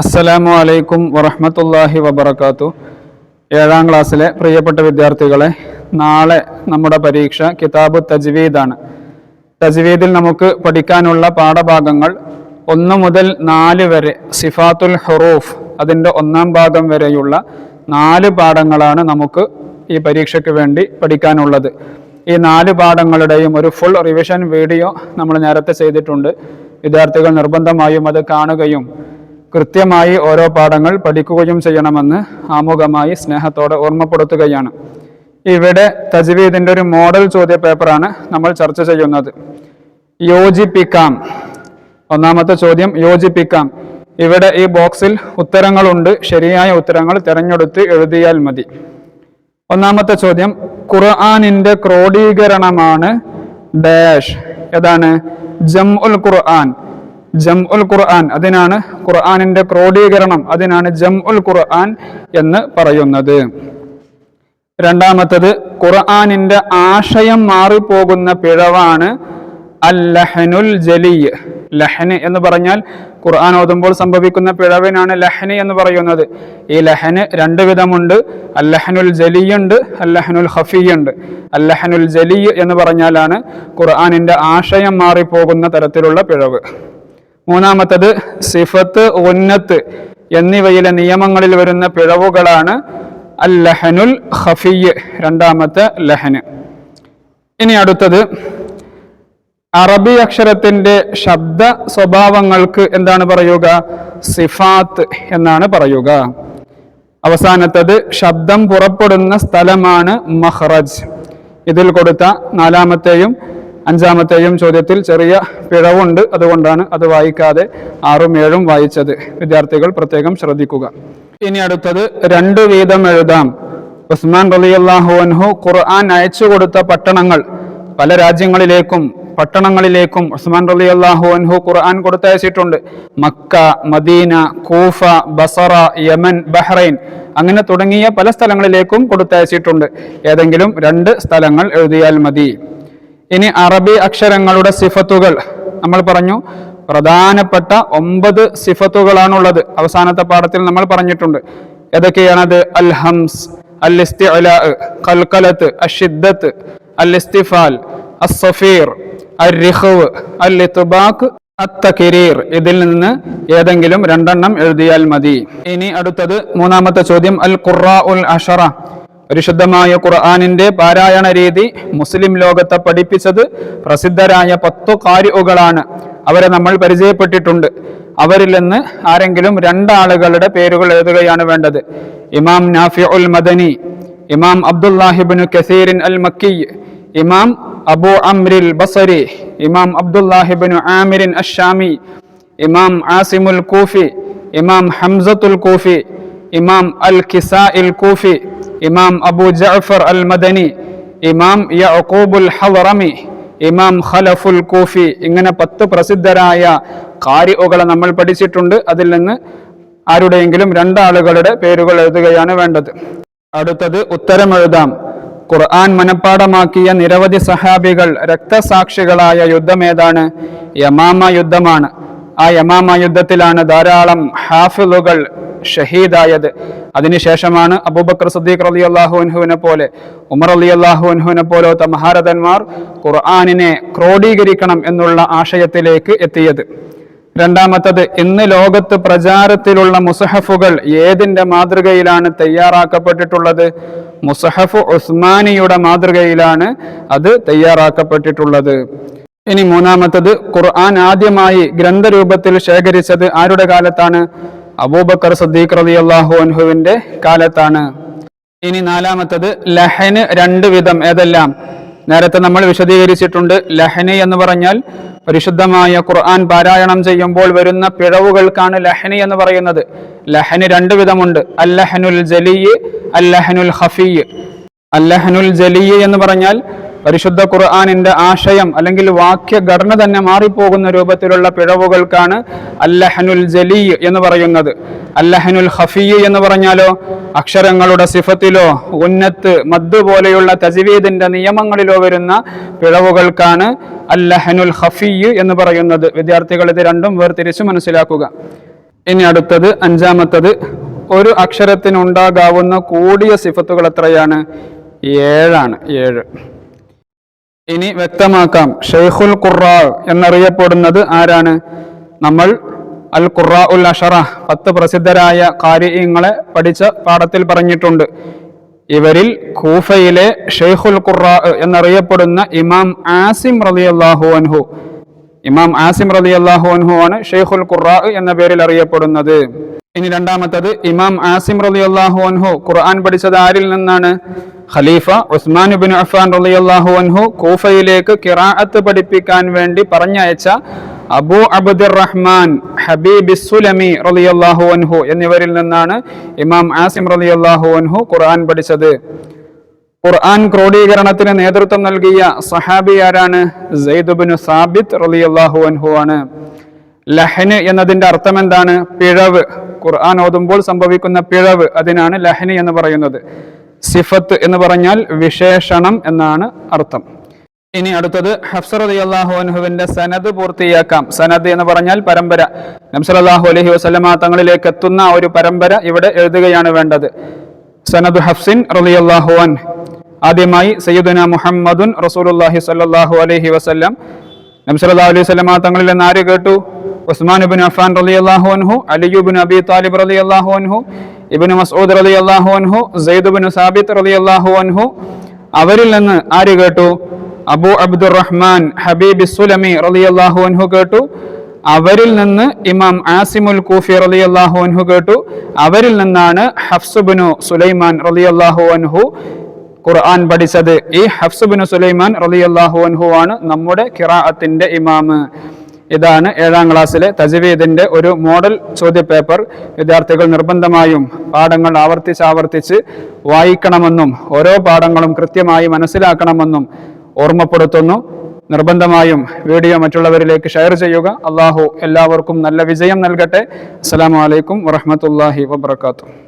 അസ്സലാമു അലൈക്കും വറഹ്മത്തുള്ളാഹി വബറകാതുഹു. 7ാം ക്ലാസ്സിലെ പ്രിയപ്പെട്ട വിദ്യാർത്ഥികളെ, നാളെ നമ്മുടെ പരീക്ഷ കിതാബ് തജ്വീദാണ്. തജ്വീദിൽ നമുക്ക് പഠിക്കാനുള്ള പാഠഭാഗങ്ങൾ 1 മുതൽ 4 വരെ സിഫാത്തുൽ ഹുറൂഫ് അതിൻ്റെ 1ാം ഭാഗം വരെയുള്ള 4 പാഠങ്ങളാണ് നമുക്ക് ഈ പരീക്ഷയ്ക്ക് വേണ്ടി പഠിക്കാനുള്ളത്. ഈ 4 പാഠങ്ങളുടെയും ഒരു ഫുൾ റിവിഷൻ വീഡിയോ നമ്മൾ നേരത്തെ ചെയ്തിട്ടുണ്ട്. വിദ്യാർത്ഥികൾ നിർബന്ധമായും അത് കാണുകയും കൃത്യമായി ഓരോ പാഠങ്ങൾ പഠിക്കുകയും ചെയ്യണമെന്ന് ആമുഖമായി സ്നേഹത്തോടെ ഓർമ്മപ്പെടുത്തുകയാണ്. ഇവിടെ തജ്വീദിൻ്റെ ഒരു മോഡൽ ചോദ്യ പേപ്പറാണ് നമ്മൾ ചർച്ച ചെയ്യുന്നത്. യോജിപ്പിക്കാം. 1ാമത്തെ ചോദ്യം യോജിപ്പിക്കാം. ഇവിടെ ഈ ബോക്സിൽ ഉത്തരങ്ങളുണ്ട്. ശരിയായ ഉത്തരങ്ങൾ തിരഞ്ഞെടുത്ത് എഴുതിയാൽ മതി. 1ാമത്തെ ചോദ്യം, ഖുർആനിന്റെ ക്രോഡീകരണമാണ് ഡാഷ്. ഏതാണ്? ജംഉൽ ഖുർആൻ. ജംഉൽ ഖുർആൻ, അതിനാണ് ഖുർആനിന്റെ ക്രോഡീകരണം, അതിനാണ് ജംഉൽ ഖുർആൻ എന്ന് പറയുന്നത്. 2ാമത്തത്, ഖുർആനിന്റെ ആശയം മാറിപ്പോകുന്ന പിഴവാണ് അൽ ലഹ്നുൽ ജലി. ലഹ്ന് എന്ന് പറഞ്ഞാൽ ഖുർആൻ ഓതുമ്പോൾ സംഭവിക്കുന്ന പിഴവിനാണ് ലഹ്ന് എന്ന് പറയുന്നത്. ഈ ലഹ്ന് 2 വിധമുണ്ട്. അൽ ലഹ്നുൽ ജലി ഉണ്ട്, അൽ ലഹ്നുൽ ഖഫി ഉണ്ട്. അൽ ലഹ്നുൽ ജലി എന്ന് പറഞ്ഞാലാണ് ഖുർആനിന്റെ ആശയം മാറിപ്പോകുന്ന തരത്തിലുള്ള പിഴവ്. 3ാമത്തത്, സിഫത്ത്, ഉന്നത്ത് എന്നിവയിലെ നിയമങ്ങളിൽ വരുന്ന പിഴവുകളാണ് അൽ ലഹ്നുൽ ഖഫി, 2ാമത്തെ ലഹ്ന്. ഇനി അടുത്തത്, അറബി അക്ഷരത്തിന്റെ ശബ്ദ സ്വഭാവങ്ങൾക്ക് എന്താണ് പറയുക? സിഫാത്ത് എന്നാണ് പറയുക. അവസാനത്തത്, ശബ്ദം പുറപ്പെടുന്ന സ്ഥലമാണ് മഖ്റജ്. ഇതിൽ കൊടുത്ത 4ാമത്തെയും 5ാമത്തെയും ചോദ്യത്തിൽ ചെറിയ പിഴവുണ്ട്. അതുകൊണ്ടാണ് അത് വായിക്കാതെ 6ഉം 7ഉം വായിച്ചത്. വിദ്യാർത്ഥികൾ പ്രത്യേകം ശ്രദ്ധിക്കുക. ഇനി അടുത്തത്, 2 വീതം എഴുതാം. ഉസ്മാൻ റളിയല്ലാഹു അൻഹു ഖുർആൻ അയച്ചു കൊടുത്ത പട്ടണങ്ങൾ, പല രാജ്യങ്ങളിലേക്കും പട്ടണങ്ങളിലേക്കും ഉസ്മാൻ റളിയല്ലാഹു അൻഹു ഖുർആൻ കൊടുത്തയച്ചിട്ടുണ്ട്. Mecca, Medina, Kufa, Basra, Yemen, Bahrain, അങ്ങനെ തുടങ്ങിയ പല സ്ഥലങ്ങളിലേക്കും കൊടുത്തയച്ചിട്ടുണ്ട്. ഏതെങ്കിലും 2 സ്ഥലങ്ങൾ എഴുതിയാൽ മതി. ഇനി അറബി അക്ഷരങ്ങളുടെ സിഫത്തുകൾ നമ്മൾ പറഞ്ഞു. പ്രധാനപ്പെട്ട 9 സിഫത്തുകളാണുള്ളത്. അവസാനത്തെ പാഠത്തിൽ നമ്മൾ പറഞ്ഞിട്ടുണ്ട്. ഏതൊക്കെയാണത്? അൽ ഹംസ്, അൽ ഇസ്തിഅലാ, ഖൽഖലത്ത്, അശ്ശിദ്ദത്ത്, അൽ ഇസ്തിഫാൽ, അസ്സഫീർ, അൽ റിഖ്വ്, അൽ ഇത്ബാഖ്, അത്തകിരീർ. ഇതിൽ നിന്ന് ഏതെങ്കിലും 2 എഴുതിയാൽ മതി. ഇനി അടുത്തത് 3ാമത്തെ ചോദ്യം, അൽ ഖുർആഉൽ അശറ. പരിശുദ്ധമായ ഖുർആനിന്റെ പാരായണ രീതി മുസ്ലിം ലോകത്തെ പഠിപ്പിച്ചത് പ്രസിദ്ധരായ 10 ഖാരിഉകളാണ്. അവരെ നമ്മൾ പരിചയപ്പെട്ടിട്ടുണ്ട്. അവരിൽ നിന്ന് ആരെങ്കിലും 2 ആളുകളുടെ പേരുകൾ എഴുതുകയാണ് വേണ്ടത്. ഇമാം നാഫിഉൽ മദനി, ഇമാം അബ്ദുല്ലാഹി ഇബ്നു കസീർ അൽ മക്കി, ഇമാം അബൂ അംറിൽ ബസരി, ഇമാം അബ്ദുല്ലാഹി ഇബ്നു ആമിർ അശ്ശാമി, ഇമാം ആസിമുൽ കൂഫി, ഇമാം ഹംസത്തുൽ കൂഫി, ഇമാം അൽ കിസാഇൽ കൂഫി, ഇമാം അബൂ ജഅഫർ അൽ മദനി, ഇമാം യഅഖൂബുൽ ഹളറമി, ഇമാം ഖലഫുൽ കൂഫി. ഇങ്ങനെ 10 പ്രസിദ്ധരായ ഖാരിഉകളെ നമ്മൾ പഠിച്ചിട്ടുണ്ട്. അതിൽ നിന്ന് ആരുടെയെങ്കിലും 2 ആളുകളുടെ പേരുകൾ എഴുതുകയാണ് വേണ്ടത്. അടുത്തത്, ഉത്തരം എഴുതാം. ഖുർആൻ മനഃപ്പാഠമാക്കിയ നിരവധി സഹാബികൾ രക്തസാക്ഷികളായ യുദ്ധം ഏതാണ്? യമാമ യുദ്ധമാണ്. ആ യമാമ യുദ്ധത്തിലാണ് ധാരാളം ഹാഫിളുകൾ ഷഹീദായത്. അതിനുശേഷമാണ് അബൂബക്കർ സിദ്ദീഖ് റളിയല്ലാഹു അൻഹുവിനെ പോലെ, ഉമർ റളിയല്ലാഹു അൻഹുവിനെ പോലത്തെ മഹാരഥന്മാർ ഖുർആനിനെ ക്രോഡീകരിക്കണം എന്നുള്ള ആശയത്തിലേക്ക് എത്തിയത്. 2ാമത്തത്, ഇന്ന് ലോകത്ത് പ്രചാരത്തിലുള്ള മുസഹഫുകൾ ഏതിന്റെ മാതൃകയിലാണ് തയ്യാറാക്കപ്പെട്ടിട്ടുള്ളത്? മുസഹഫ് ഉസ്മാനിയുടെ മാതൃകയിലാണ് അത് തയ്യാറാക്കപ്പെട്ടിട്ടുള്ളത്. ഇനി 3ാമത്തത്, ഖുർആൻ ആദ്യമായി ഗ്രന്ഥരൂപത്തിൽ ശേഖരിച്ചത് ആരുടെ കാലത്താണ്? അബൂബക്കർ സിദ്ദീഖ് റളിയല്ലാഹു അൻഹുവിന്റെ കാലത്താണ്. ഇനി 4ാമത്തത്, ലഹ്ന് 2 വിധം. ഏതെല്ലാം? നേരത്തെ നമ്മൾ വിശദീകരിച്ചിട്ടുണ്ട്. ലഹ്ന് എന്ന് പറഞ്ഞാൽ പരിശുദ്ധമായ ഖുർആൻ പാരായണം ചെയ്യുമ്പോൾ വരുന്ന പിഴവുകൾക്കാണ് ലഹ്ന് എന്ന് പറയുന്നത്. ലഹ്ന് 2 വിധമുണ്ട്. അൽ ലഹ്നുൽ ജലി, അൽ ലഹ്നുൽ ഖഫി. അൽ ലഹ്നുൽ ജലി എന്ന് പറഞ്ഞാൽ പരിശുദ്ധ ഖുർആനിന്റെ ആശയം അല്ലെങ്കിൽ വാക്യഘടന തന്നെ മാറിപ്പോകുന്ന രൂപത്തിലുള്ള പിഴവുകൾക്കാണ് അൽ ലഹ്നുൽ ജലി എന്ന് പറയുന്നത്. അൽ ലഹ്നുൽ ഖഫി എന്ന് പറഞ്ഞാലോ അക്ഷരങ്ങളുടെ സിഫത്തിലോ ഉന്നത്ത്, മദ് പോലെയുള്ള തജ്വീദിന്റെ നിയമങ്ങളിലോ വരുന്ന പിഴവുകൾക്കാണ് അൽ ലഹ്നുൽ ഖഫി എന്ന് പറയുന്നത്. വിദ്യാർത്ഥികൾ ഇത് 2ഉം വേർതിരിച്ച് മനസ്സിലാക്കുക. ഇനി അടുത്തത് അഞ്ചാമത്തത്, ഒരു അക്ഷരത്തിനുണ്ടാകാവുന്ന കൂടിയ സിഫത്തുകൾ എത്രയാണ്? 7 7. ഇനി വ്യക്തമാക്കാം, ഷെയ്ഖുൽ ഖുറാ എന്നറിയപ്പെടുന്നത് ആരാണ്? നമ്മൾ അൽ ഖുറാ ഉൽ അഷറ 10 പ്രസിദ്ധരായ ഖാരിഇങ്ങളെ പഠിച്ച പാഠത്തിൽ പറഞ്ഞിട്ടുണ്ട്. ഇവരിൽ കൂഫയിലെ ഷെയ്ഖുൽ ഖുറാ എന്നറിയപ്പെടുന്ന ഇമാം ആസിം റളിയല്ലാഹു അൻഹു, ഇമാം ആസിം റളിയല്ലാഹു അൻഹു ആണ് ഷെയ്ഖുൽ ഖുറാ എന്ന പേരിൽ അറിയപ്പെടുന്നത്. ഇനി രണ്ടാമത്തത്, ഇമാം ആസിം റളിയല്ലാഹു അൻഹു ഖുർആൻ പഠിച്ചത് ആരിൽ നിന്നാണ്? ഖലീഫ ഉസ്മാൻ ഇബ്നു അഫ്ഫാൻ റളിയല്ലാഹു അൻഹു കൂഫയിലേക്ക് ഖിറാഅത്ത് പഠിപ്പിക്കാൻ വേണ്ടി പറഞ്ഞയച്ച അബൂ അബ്ദുറഹ്മാൻ ഹബീബ് സുലമി റളിയല്ലാഹു അൻഹു എന്നിവരിൽ നിന്നാണ് ഇമാം ആസിം റളിയല്ലാഹു അൻഹു ഖുർആൻ പഠിച്ചത്. ഖുർആൻ ക്രോഡീകരണത്തിന് നേതൃത്വം നൽകിയ സഹാബി ആരാണ്? സയ്യിദ് ഇബ്നു സാബിത്ത് റളിയല്ലാഹു അൻഹു ആണ്. ലഹ്ന് എന്നതിന്റെ അർത്ഥം എന്താണ്? പിഴവ്. ഖുർആൻ ഓതുമ്പോൾ സംഭവിക്കുന്ന പിഴവ്, അതിനാണ് ലഹ്ന് എന്ന് പറയുന്നത്. സിഫത്ത് എന്ന് പറഞ്ഞാൽ വിശേഷണം എന്നാണ് അർത്ഥം. ഇനി അടുത്തത്, ഹഫ്സ റളിയല്ലാഹു അൻഹുവിന്റെ സനദ് പൂർത്തിയാക്കാം. സനദ് എന്ന് പറഞ്ഞാൽ പരമ്പര. നബി സല്ലല്ലാഹു അലൈഹി വസല്ലമ തങ്ങളിലേക്ക് എത്തുന്ന ഒരു പരമ്പര ഇവിടെ എഴുതുകയാണ് വേണ്ടത്. സനദ് ഹഫ്സിൻ റളിയല്ലാഹു അൻഹു. ആദ്യമായി സയ്യിദുന മുഹമ്മദുൻ റസൂലുള്ളാഹി സ്വല്ലല്ലാഹു അലൈഹി വസല്ലം, നബി സല്ലല്ലാഹു അലൈഹി വസല്ലമ തങ്ങളിൽ നിന്ന് ആര് കേട്ടു? ഉസ്മാൻ ഇബ്നു അഫ്ഫാൻ റളിയല്ലാഹു അൻഹു, അലി ഇബ്നു അബി താലിബ് റളിയല്ലാഹു അൻഹു, ഇബ്നു മസ്ഊദ് റളിയല്ലാഹു അൻഹു, സയ്യിദ് ഇബ്നു സാബിത്ത് റളിയല്ലാഹു അൻഹു. അവരിൽ നിന്ന് ആര് കേട്ടു? അബൂ അബ്ദുറഹ്മാൻ ഹബീബ് സുലമി റളിയല്ലാഹു അൻഹു കേട്ടു. അവരിൽ നിന്ന് ഇമാം ആസിമുൽ കൂഫി റളിയല്ലാഹു അൻഹു കേട്ടു. അവരിൽ നിന്നാണ് ഹഫ്സ് ഇബ്നു സുലൈമാൻ റളിയല്ലാഹു അൻഹു ഖുർആൻ പഠിച്ചത്. ഈ ഹഫ്സ് ഇബ്നു സുലൈമാൻ റളിയല്ലാഹു അൻഹു ആണ് നമ്മുടെ ഖിറാഅത്തിന്റെ ഇമാമ്. ഇതാണ് 7ാം ക്ലാസ്സിലെ തജ്വീദിന്റെ ഒരു മോഡൽ ചോദ്യപേപ്പർ. വിദ്യാർത്ഥികൾ നിർബന്ധമായും പാഠങ്ങൾ ആവർത്തിച്ച് വായിക്കണമെന്നും ഓരോ പാഠങ്ങളും കൃത്യമായി മനസ്സിലാക്കണമെന്നും ഓർമ്മപ്പെടുത്തുന്നു. നിർബന്ധമായും വീഡിയോ മറ്റുള്ളവരിലേക്ക് ഷെയർ ചെയ്യുക. അല്ലാഹു എല്ലാവർക്കും നല്ല വിജയം നൽകട്ടെ. അസ്സലാമു അലൈക്കും വറഹ്മത്തുള്ളാഹി വബറകാതുഹു.